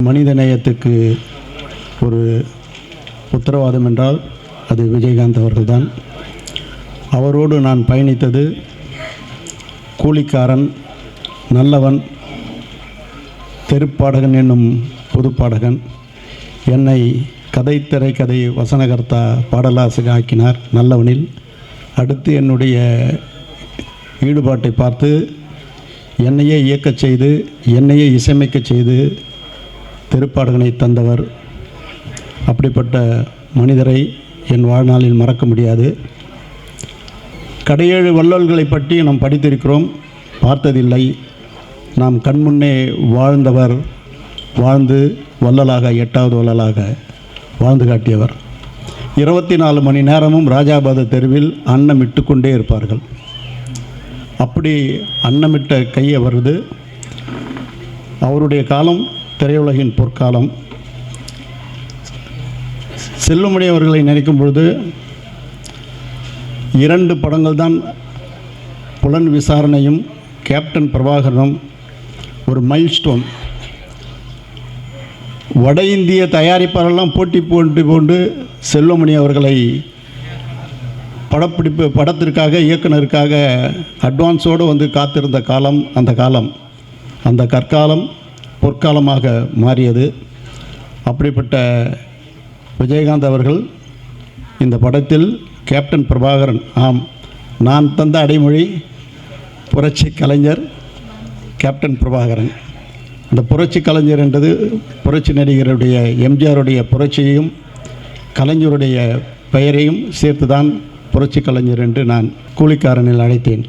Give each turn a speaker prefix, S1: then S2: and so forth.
S1: மனித நேயத்துக்கு ஒரு உத்தரவாதம் என்றால் அது விஜயகாந்த் அவர்கள்தான். அவரோடு நான் பயணித்தது கூலிக்காரன், நல்லவன், தெருப்பாடகன் என்னும் புதுப்பாடகன். என்னை கதை, திரைக்கதை, வசனகர்த்தா, பாடலாசிரியர் ஆக்கினார் நல்லவனில். அடுத்து என்னுடைய ஈடுபாட்டை பார்த்து என்னையே இயக்கச் செய்து, என்னையே இசையமைக்கச் செய்து தெருப்பாடகனை தந்தவர். அப்படிப்பட்ட மனிதரை என் வாழ்நாளில் மறக்க முடியாது. கடையேழு வள்ளல்களை பற்றி நாம் படித்திருக்கிறோம், பார்த்ததில்லை. நாம் கண்முன்னே வாழ்ந்தவர், வாழ்ந்து வள்ளலாக, 8வது வள்ளலாக வாழ்ந்து காட்டியவர். 24 மணி நேரமும் ராஜாபாத தெருவில் அன்னமிட்டு கொண்டே இருப்பார்கள். அப்படி அன்னமிட்ட கையை வருது. அவருடைய காலம் திரையுலகின் பொற்காலம். செல்லுமணி அவர்களை நினைக்கும் பொழுது 2 படங்கள் தான், புலன் விசாரணையும் கேப்டன் பிரபாகரனும் ஒரு மைல்ஸ்டோன். வட இந்திய தயாரிப்பாளரெல்லாம் போட்டி போட்டு செல்வமணி அவர்களை படத்திற்காக, இயக்குனருக்காக அட்வான்ஸோடு வந்து காத்திருந்த காலம் அந்த காலம். அந்த கற்காலம் பொற்காலமாக மாறியது. அப்படிப்பட்ட விஜயகாந்த் அவர்கள் இந்த படத்தில் கேப்டன் பிரபாகரன். ஆம், நான் தந்த அடைமொழி புரட்சி கலைஞர் கேப்டன் பிரபாகரன். அந்த புரட்சி கலைஞர் என்றது புரட்சி நடிகருடைய எம்ஜிஆருடைய புரட்சியையும் கலைஞருடைய பெயரையும் சேர்த்துதான் புரட்சி கலைஞர் என்று நான் கூலிக்காரனில் அழைத்தேன்.